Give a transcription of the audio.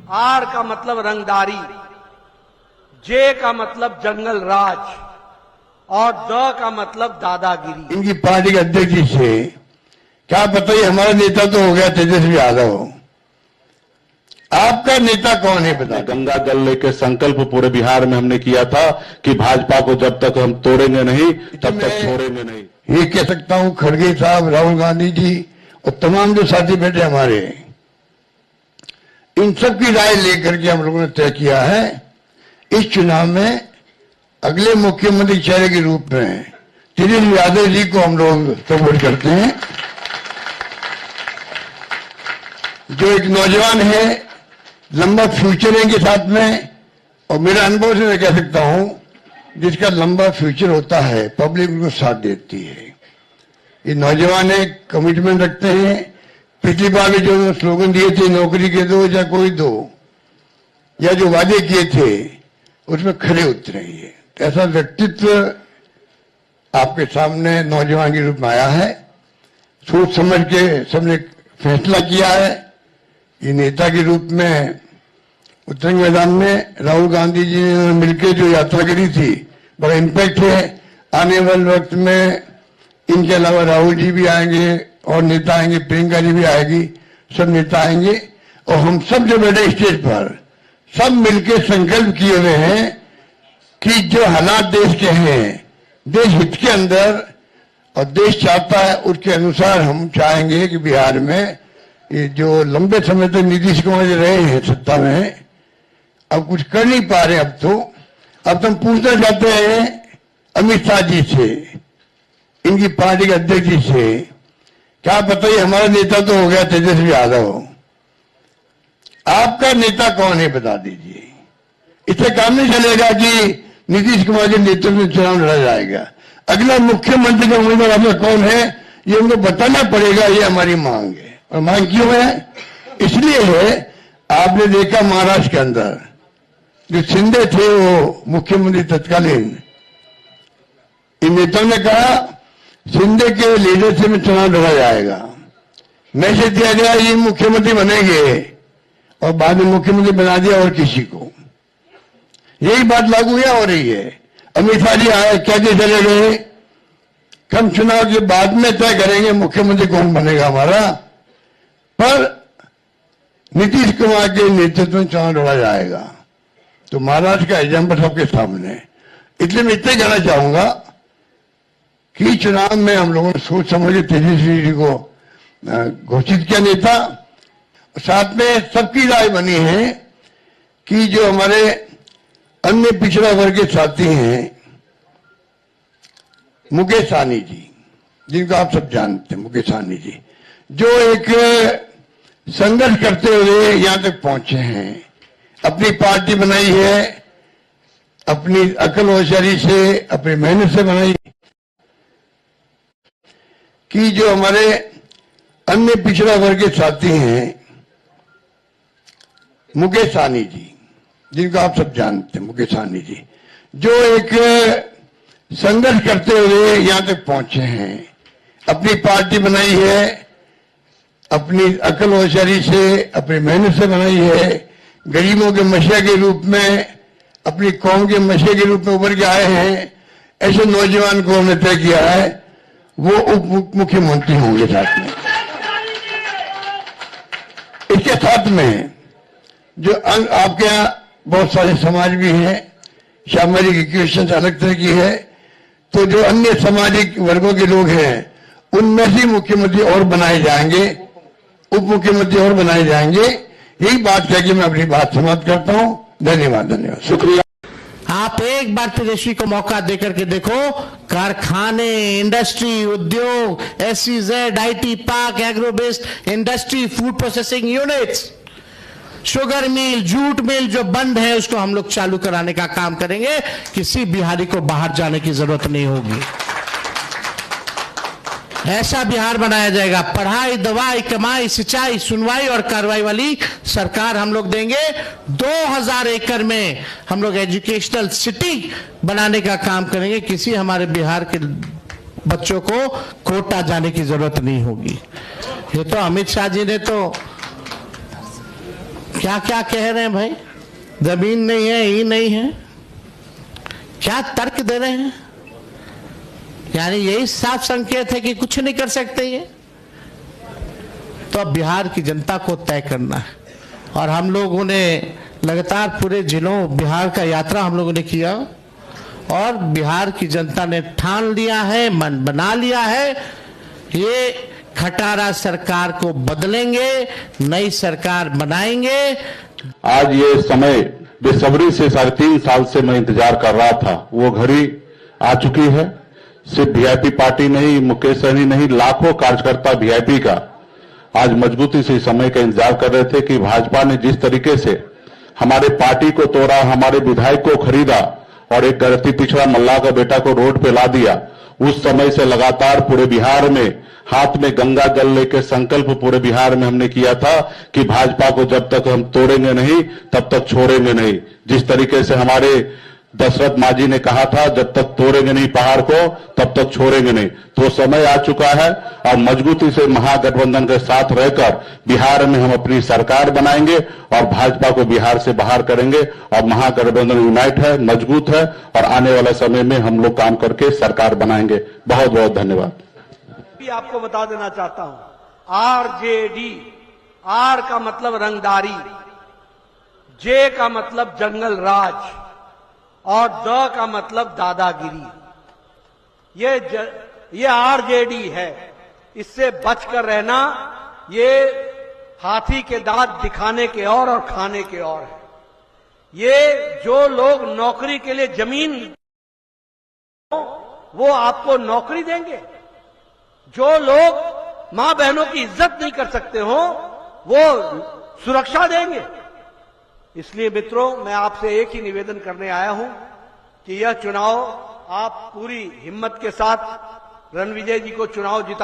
Are का मतलब रंगदारी, जे का मतलब जंगल राज और द का मतलब दादागिरी। इनकी पार्टी के अध्यक्ष जी से क्या पता ही हमारा नेता तो हो गया तेजस्वी यादव, आपका नेता कौन है बता। गंगा जल लेकर संकल्प पूरे बिहार में हमने किया था कि भाजपा को जब तक हम तोड़ेंगे नहीं तब तक छोड़ेंगे नहीं। ये कह सकता हूं खड़गे साहब, राहुल गांधी जी और तमाम जो साथी बैठे हमारे, इन सब की राय लेकर के हम लोगों ने तय किया है इस चुनाव में अगले मुख्यमंत्री चेहरे के रूप में तेजस्वी यादव जी को हम लोग सपोर्ट करते हैं, जो एक नौजवान है, लंबा फ्यूचर है इनके साथ में। और मेरा अनुभव से मैं कह सकता हूं जिसका लंबा फ्यूचर होता है पब्लिक उनको साथ देती है। ये नौजवान है, कमिटमेंट रखते हैं। पिछली बार भी जो स्लोगन दिए थे नौकरी के दो या कोई दो, या जो वादे किए थे उसमें खरे उतरे। ये ऐसा व्यक्तित्व आपके सामने नौजवान के रूप में आया है। सोच समझ के सबने फैसला किया है। ये नेता के रूप में उत्तरंग मैदान में राहुल गांधी जी ने मिलकर जो यात्रा करी थी, बड़ा इम्पैक्ट है। आने वाले वक्त में इनके अलावा राहुल जी भी आएंगे और नेता आएंगे, प्रियंका जी भी आएगी, सब नेता आएंगे और हम सब जो बैठे स्टेज पर सब मिलकर संकल्प किए हुए हैं कि जो हालात देश के हैं, देश हित के अंदर और देश चाहता है उसके अनुसार हम चाहेंगे कि बिहार में ये जो लंबे समय तक नीतीश कुमार जी रहे हैं सत्ता में, अब कुछ कर नहीं पा रहे। अब तुम पूछना चाहते हैं अमित शाह जी से, इनकी पार्टी के अध्यक्ष जी से, क्या पता ही हमारा नेता तो हो गया तेजस्वी यादव, आपका नेता कौन है बता दीजिए। इससे काम नहीं चलेगा कि नीतीश कुमार के नेतृत्व में चुनाव लड़ा जाएगा। अगला मुख्यमंत्री का उम्मीदवार आपका कौन है ये उनको बताना पड़ेगा, ये हमारी मांग है। और मांग क्यों है? इसलिए है, आपने देखा महाराष्ट्र के अंदर जो शिंदे थे वो मुख्यमंत्री तत्कालीन, इन नेताओं ने कहा शिंदे के लीडरशिप में चुनाव लड़ा जाएगा। मैसेज दिया गया ये मुख्यमंत्री बनेंगे और बाद में मुख्यमंत्री बना दिया और किसी को। यही बात लागू या हो रही है। अमित शाह जी आए, कैसे चले गए, हम चुनाव के बाद में तय करेंगे मुख्यमंत्री कौन बनेगा हमारा, पर नीतीश कुमार के नेतृत्व में चुनाव लड़ा जाएगा। तो महाराष्ट्र का एग्जाम्पल सबके सामने। इसलिए मैं इतना कहना चाहूंगा कि चुनाव में हम लोगों ने सोच समझ के तेजस्वी जी को घोषित किया नेता। साथ में सबकी राय बनी है कि जो हमारे अन्य पिछड़ा वर्ग के साथी हैं, मुकेश सहनी जी, जिनको आप सब जानते हैं, मुकेश सहनी जी जो एक संघर्ष करते हुए यहां तक पहुंचे हैं, अपनी पार्टी बनाई है, अपनी अकल होशियारी से, अपनी मेहनत से बनाई, कि जो हमारे अन्य पिछड़ा वर्ग के साथी हैं, मुकेश सहनी जी, जिनको आप सब जानते हैं, मुकेश सहनी जी जो एक संघर्ष करते हुए यहां तक पहुंचे हैं, अपनी पार्टी बनाई है, अपनी अकल होशियारी से, अपनी मेहनत से बनाई है, गरीबों के मसीहा के रूप में, अपनी कौम के मसीहा के रूप में उभर के आए हैं। ऐसे नौजवान को हमने तय किया है वो उप मुख्यमंत्री होंगे। साथ में इसके साथ में जो आपके यहाँ बहुत सारे समाज भी हैं, सामाजिक इक्वेशन अलग तरह की है, तो जो अन्य सामाजिक वर्गों के लोग हैं उनमें से मुख्यमंत्री और बनाए जाएंगे, उप मुख्यमंत्री और बनाए जाएंगे। यही बात कह के मैं अपनी बात समाप्त करता हूं। धन्यवाद। शुक्रिया। आप एक बार तेजस्वी को मौका देकर के देखो, कारखाने, इंडस्ट्री, उद्योग, SEZ, IT park, agro based industry, food processing units, sugar mill, jute mill जो बंद है उसको हम लोग चालू कराने का काम करेंगे। किसी बिहारी को बाहर जाने की जरूरत नहीं होगी। ऐसा बिहार बनाया जाएगा। पढ़ाई, दवाई, कमाई, सिंचाई, सुनवाई और कार्रवाई वाली सरकार हम लोग देंगे। 2000 एकड़ में हम लोग एजुकेशनल सिटी बनाने का काम करेंगे। किसी हमारे बिहार के बच्चों को कोटा जाने की जरूरत नहीं होगी। ये तो अमित शाह जी ने तो क्या क्या कह रहे हैं भाई, जमीन नहीं है, ही नहीं है, क्या तर्क दे रहे हैं? यानी यही साफ संकेत है कि कुछ नहीं कर सकते ये। तो अब बिहार की जनता को तय करना है, और हम लोगों ने लगातार पूरे जिलों बिहार का यात्रा हम लोगों ने किया, और बिहार की जनता ने ठान लिया है, मन बना लिया है, ये खटारा सरकार को बदलेंगे, नई सरकार बनाएंगे। आज ये समय बेसब्री से 3.5 साल से मैं इंतजार कर रहा था, वो घड़ी आ चुकी है। सिर्फ वीआईपी पार्टी नहीं, मुकेश सहनी नहीं, लाखों कार्यकर्ता वीआईपी का आज मजबूती से इस समय का इंतजार कर रहे थे कि भाजपा ने जिस तरीके से हमारे पार्टी को तोड़ा, हमारे विधायक को खरीदा और एक गलती पिछड़ा मल्ला का बेटा को रोड पे ला दिया, उस समय से लगातार पूरे बिहार में हाथ में गंगा जल लेकर संकल्प पूरे बिहार में हमने किया था कि भाजपा को जब तक हम तोड़ेंगे नहीं तब तक छोड़ेंगे नहीं। जिस तरीके से हमारे दशरथ मांझी ने कहा था, जब तक तोड़ेंगे नहीं पहाड़ को तब तक छोड़ेंगे नहीं, तो समय आ चुका है और मजबूती से महागठबंधन के साथ रहकर बिहार में हम अपनी सरकार बनाएंगे और भाजपा को बिहार से बाहर करेंगे। और महागठबंधन यूनाइट है, मजबूत है, और आने वाले समय में हम लोग काम करके सरकार बनाएंगे। बहुत बहुत धन्यवाद। भी आपको बता देना चाहता हूं, आरजेडी, आर का मतलब रंगदारी, जे का मतलब जंगल राज, और द का मतलब दादागिरी। ये आरजेडी है, इससे बचकर रहना। ये हाथी के दांत दिखाने के और खाने के और है। ये जो लोग नौकरी के लिए जमीन, वो आपको नौकरी देंगे। जो लोग मां बहनों की इज्जत नहीं कर सकते हो, वो सुरक्षा देंगे। इसलिए मित्रों, मैं आपसे एक ही निवेदन करने आया हूं कि यह चुनाव आप पूरी हिम्मत के साथ रणविजय जी को चुनाव जिता